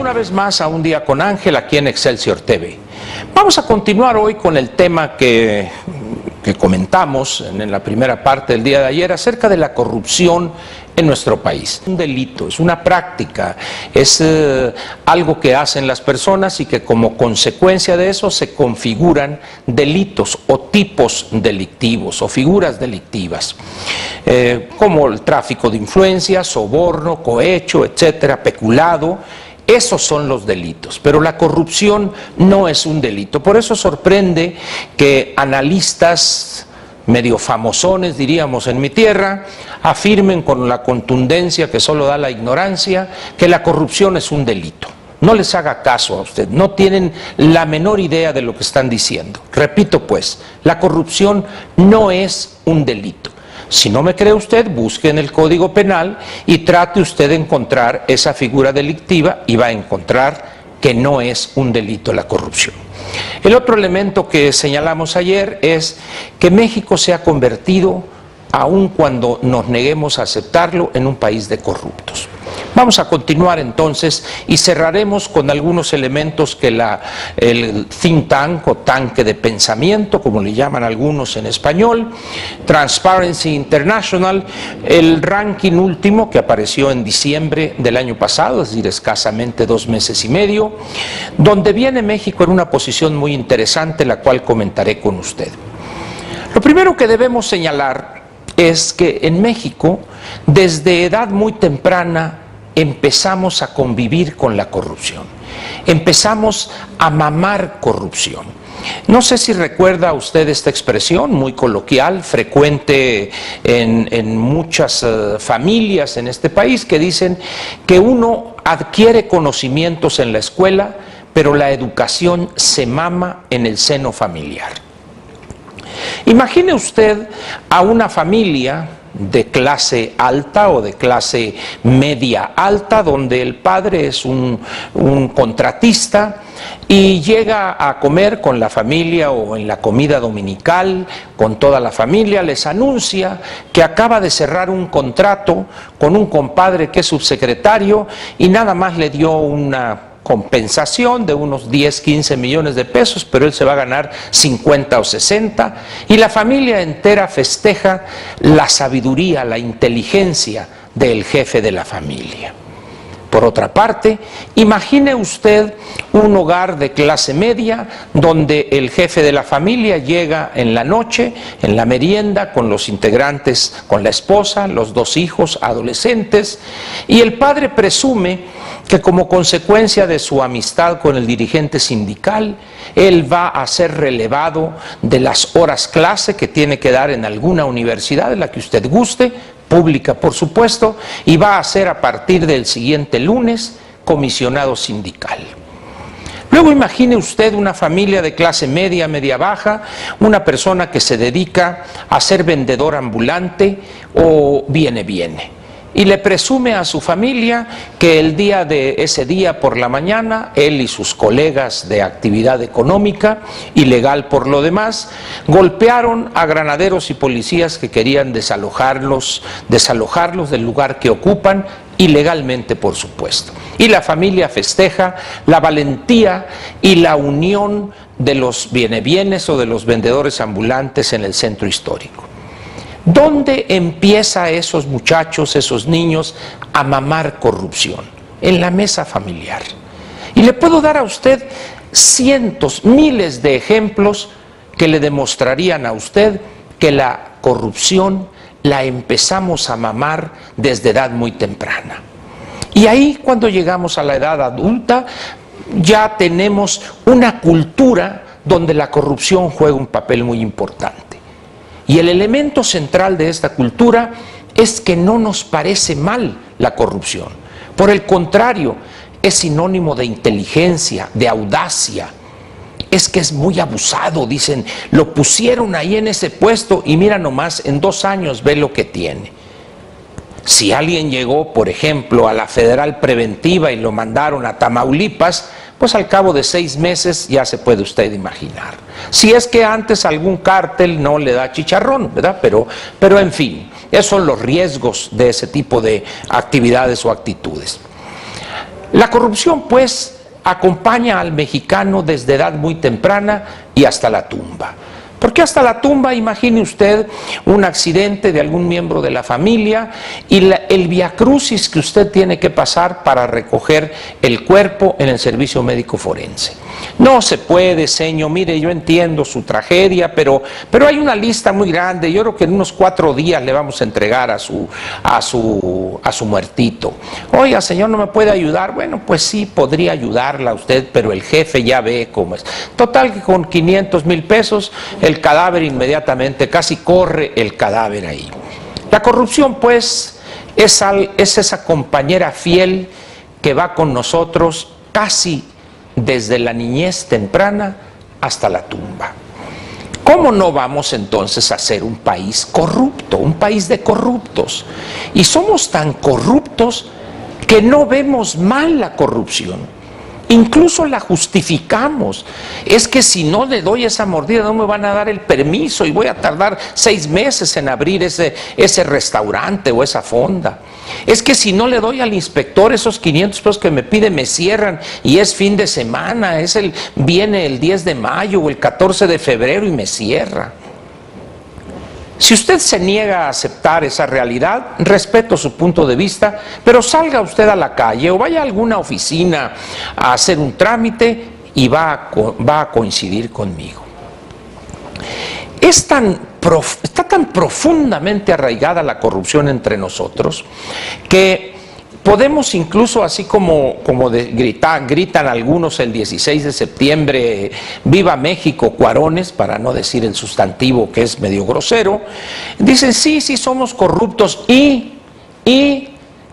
una vez más a Un Día con Ángel aquí en Excelsior TV. Vamos a continuar hoy con el tema que comentamos en la primera parte del día de ayer acerca de la corrupción en nuestro país. Un delito, es una práctica, es algo que hacen las personas y que como consecuencia de eso se configuran delitos o tipos delictivos o figuras delictivas, como el tráfico de influencias, soborno, cohecho, etcétera, peculado. Esos son los delitos, pero la corrupción no es un delito. Por eso sorprende que analistas medio famosones, diríamos en mi tierra, afirmen con la contundencia que solo da la ignorancia que la corrupción es un delito. No les haga caso a usted, no tienen la menor idea de lo que están diciendo. Repito pues, la corrupción no es un delito. Si no me cree usted, busque en el Código Penal y trate usted de encontrar esa figura delictiva y va a encontrar que no es un delito la corrupción. El otro elemento que señalamos ayer es que México se ha convertido, aun cuando nos neguemos a aceptarlo, en un país de corruptos. Vamos a continuar entonces y cerraremos con algunos elementos que el think tank o tanque de pensamiento, como le llaman algunos en español, Transparency International, el ranking último que apareció en diciembre del año pasado, es decir, escasamente 2 meses y medio, donde viene México en una posición muy interesante, la cual comentaré con usted. Lo primero que debemos señalar es que en México, desde edad muy temprana, empezamos a convivir con la corrupción, empezamos a mamar corrupción. No sé si recuerda usted esta expresión muy coloquial, frecuente en muchas familias en este país, que dicen que uno adquiere conocimientos en la escuela, pero la educación se mama en el seno familiar. Imagine usted a una familia de clase alta o de clase media alta, donde el padre es un contratista y llega a comer con la familia o en la comida dominical con toda la familia, les anuncia que acaba de cerrar un contrato con un compadre que es subsecretario y nada más le dio una compensación de unos 10, 15 millones de pesos, pero él se va a ganar 50 o 60, y la familia entera festeja la sabiduría, la inteligencia del jefe de la familia. Por otra parte, imagine usted un hogar de clase media donde el jefe de la familia llega en la noche, en la merienda, con los integrantes, con la esposa, los 2 hijos adolescentes, y el padre presume que como consecuencia de su amistad con el dirigente sindical, él va a ser relevado de las horas clase que tiene que dar en alguna universidad, en la que usted guste, pública por supuesto, y va a ser a partir del siguiente lunes comisionado sindical. Luego imagine usted una familia de clase media, media baja, una persona que se dedica a ser vendedor ambulante o viene. Y le presume a su familia que el día de ese día por la mañana, él y sus colegas de actividad económica, ilegal por lo demás, golpearon a granaderos y policías que querían desalojarlos del lugar que ocupan, ilegalmente por supuesto. Y la familia festeja la valentía y la unión de los bienes o de los vendedores ambulantes en el centro histórico. ¿Dónde empieza esos muchachos, esos niños a mamar corrupción? En la mesa familiar. Y le puedo dar a usted cientos, miles de ejemplos que le demostrarían a usted que la corrupción la empezamos a mamar desde edad muy temprana. Y ahí, cuando llegamos a la edad adulta, ya tenemos una cultura donde la corrupción juega un papel muy importante. Y el elemento central de esta cultura es que no nos parece mal la corrupción. Por el contrario, es sinónimo de inteligencia, de audacia. Es que es muy abusado, dicen, lo pusieron ahí en ese puesto y mira nomás, en 2 años ve lo que tiene. Si alguien llegó, por ejemplo, a la Federal Preventiva y lo mandaron a Tamaulipas, pues al cabo de 6 meses ya se puede usted imaginar. Si es que antes algún cártel no le da chicharrón, ¿verdad? Pero en fin, esos son los riesgos de ese tipo de actividades o actitudes. La corrupción, pues, acompaña al mexicano desde edad muy temprana y hasta la tumba. Porque hasta la tumba, imagine usted un accidente de algún miembro de la familia y el viacrucis que usted tiene que pasar para recoger el cuerpo en el servicio médico forense. No se puede, señor, mire, yo entiendo su tragedia, pero hay una lista muy grande. Yo creo que en unos 4 días le vamos a entregar a su muertito. Oiga, señor, ¿no me puede ayudar? Bueno, pues sí, podría ayudarla a usted, pero el jefe ya ve cómo es. Total que con 500,000 pesos el cadáver inmediatamente, casi corre el cadáver ahí. La corrupción, pues, es esa compañera fiel que va con nosotros casi desde la niñez temprana hasta la tumba. ¿Cómo no vamos entonces a ser un país corrupto, un país de corruptos? Y somos tan corruptos que no vemos mal la corrupción. Incluso la justificamos. Es que si no le doy esa mordida no me van a dar el permiso y voy a tardar 6 meses en abrir ese restaurante o esa fonda. Es que si no le doy al inspector esos 500 pesos que me pide, me cierran y es fin de semana, viene el 10 de mayo o el 14 de febrero y me cierra. Si usted se niega a aceptar esa realidad, respeto su punto de vista, pero salga usted a la calle o vaya a alguna oficina a hacer un trámite y va a coincidir conmigo. Está tan profundamente arraigada la corrupción entre nosotros que podemos incluso, así como gritan algunos el 16 de septiembre, ¡Viva México, cuarones!, para no decir el sustantivo que es medio grosero, dicen sí, somos corruptos es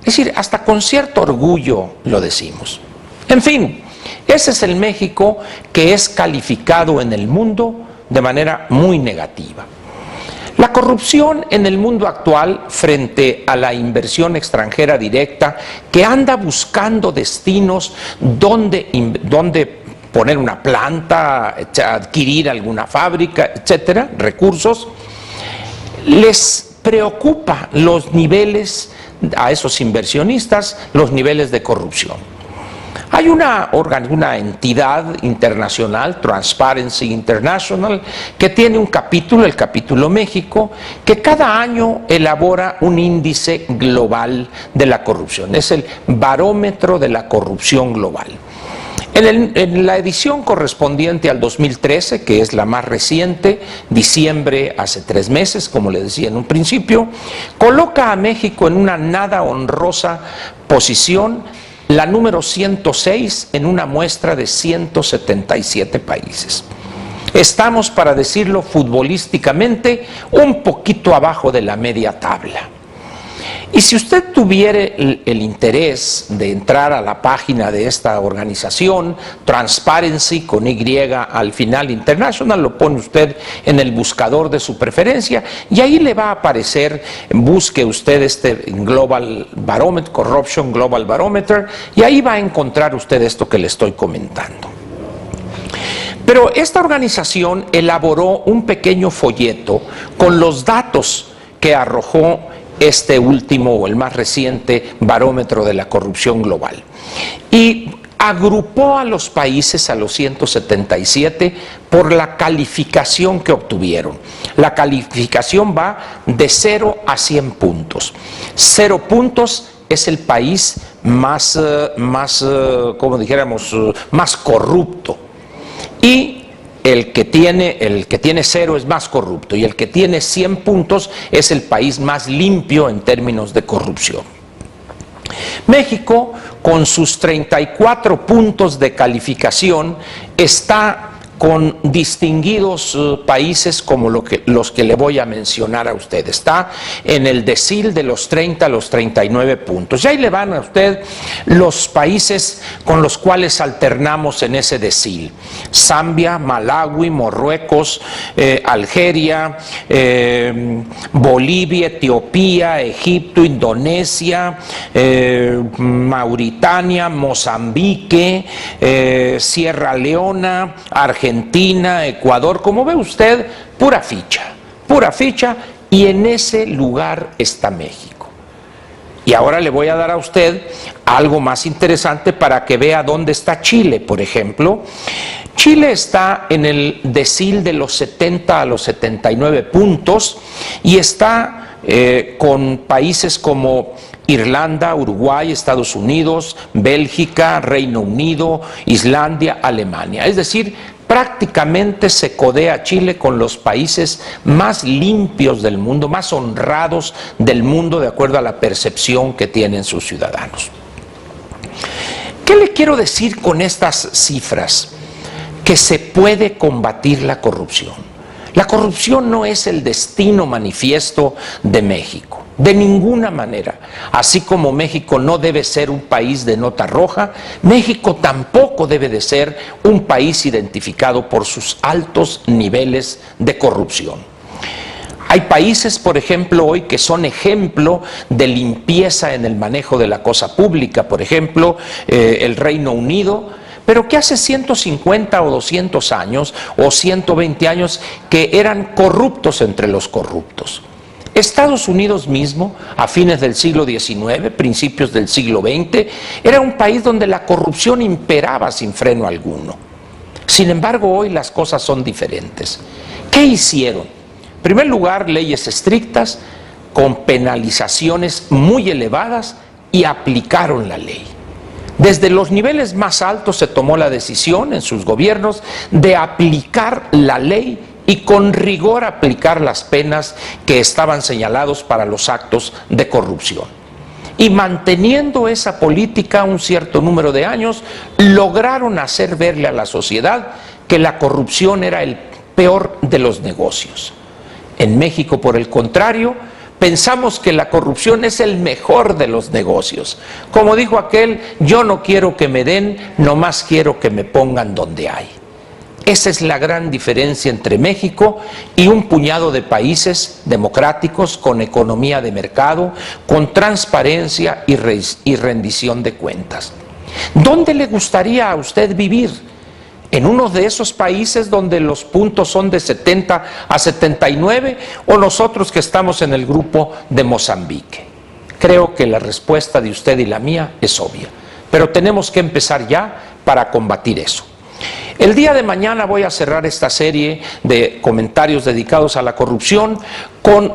decir, hasta con cierto orgullo lo decimos. En fin, ese es el México que es calificado en el mundo de manera muy negativa. La corrupción en el mundo actual frente a la inversión extranjera directa que anda buscando destinos donde poner una planta, adquirir alguna fábrica, etcétera, recursos, les preocupa los niveles, a esos inversionistas, los niveles de corrupción. Hay una entidad internacional, Transparency International, que tiene un capítulo, el capítulo México, que cada año elabora un índice global de la corrupción. Es el barómetro de la corrupción global. En la edición correspondiente al 2013, que es la más reciente, diciembre, hace 3 meses, como les decía en un principio, coloca a México en una nada honrosa posición, la número 106 en una muestra de 177 países. Estamos, para decirlo futbolísticamente, un poquito abajo de la media tabla. Y si usted tuviera el interés de entrar a la página de esta organización, Transparency con Y al final International, lo pone usted en el buscador de su preferencia y ahí le va a aparecer, busque usted este Global Barometer, Corruption Global Barometer, y ahí va a encontrar usted esto que le estoy comentando. Pero esta organización elaboró un pequeño folleto con los datos que arrojó este último o el más reciente barómetro de la corrupción global. Y agrupó a los países, a los 177, por la calificación que obtuvieron. La calificación va de 0 a 100 puntos. 0 puntos es el país más corrupto. Y el que tiene 0 es más corrupto y el que tiene 100 puntos es el país más limpio en términos de corrupción. México, con sus 34 puntos de calificación, está con distinguidos países como los que le voy a mencionar a usted. Está en el decil de los 30 a los 39 puntos. Y ahí le van a usted los países con los cuales alternamos en ese decil: Zambia, Malawi, Marruecos, Algeria, Bolivia, Etiopía, Egipto, Indonesia, Mauritania, Mozambique, Sierra Leona, Argentina, Ecuador. Como ve usted, pura ficha, y en ese lugar está México. Y ahora le voy a dar a usted algo más interesante para que vea dónde está Chile, por ejemplo. Chile está en el decil de los 70 a los 79 puntos y está con países como Irlanda, Uruguay, Estados Unidos, Bélgica, Reino Unido, Islandia, Alemania. Es decir, prácticamente se codea Chile con los países más limpios del mundo, más honrados del mundo, de acuerdo a la percepción que tienen sus ciudadanos. ¿Qué le quiero decir con estas cifras? Que se puede combatir la corrupción. La corrupción no es el destino manifiesto de México, de ninguna manera. Así como México no debe ser un país de nota roja, México tampoco debe de ser un país identificado por sus altos niveles de corrupción. Hay países, por ejemplo, hoy que son ejemplo de limpieza en el manejo de la cosa pública, por ejemplo, el Reino Unido, pero que hace 150 o 200 años o 120 años que eran corruptos entre los corruptos. Estados Unidos mismo, a fines del siglo XIX, principios del siglo XX, era un país donde la corrupción imperaba sin freno alguno. Sin embargo, hoy las cosas son diferentes. ¿Qué hicieron? En primer lugar, leyes estrictas, con penalizaciones muy elevadas, y aplicaron la ley. Desde los niveles más altos se tomó la decisión en sus gobiernos de aplicar la ley y con rigor aplicar las penas que estaban señalados para los actos de corrupción. Y manteniendo esa política un cierto número de años, lograron hacer verle a la sociedad que la corrupción era el peor de los negocios. En México, por el contrario, pensamos que la corrupción es el mejor de los negocios. Como dijo aquel, yo no quiero que me den, nomás quiero que me pongan donde hay. Esa es la gran diferencia entre México y un puñado de países democráticos con economía de mercado, con transparencia y rendición de cuentas. ¿Dónde le gustaría a usted vivir? ¿En uno de esos países donde los puntos son de 70 a 79 o nosotros que estamos en el grupo de Mozambique? Creo que la respuesta de usted y la mía es obvia, pero tenemos que empezar ya para combatir eso. El día de mañana voy a cerrar esta serie de comentarios dedicados a la corrupción con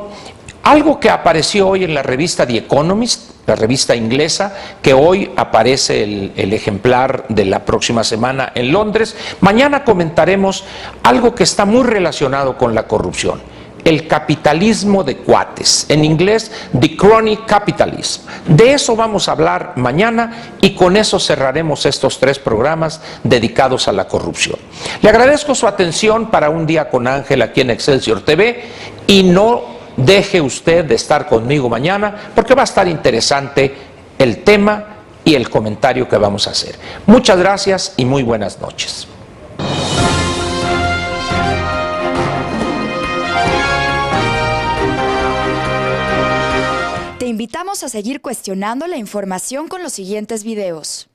algo que apareció hoy en la revista The Economist, la revista inglesa, que hoy aparece el ejemplar de la próxima semana en Londres. Mañana comentaremos algo que está muy relacionado con la corrupción: el capitalismo de cuates, en inglés the crony capitalism. De eso vamos a hablar mañana y con eso cerraremos estos 3 programas dedicados a la corrupción. Le agradezco su atención para Un Día con Ángel aquí en Excelsior TV y no deje usted de estar conmigo mañana porque va a estar interesante el tema y el comentario que vamos a hacer. Muchas gracias y muy buenas noches. Te invitamos a seguir cuestionando la información con los siguientes videos.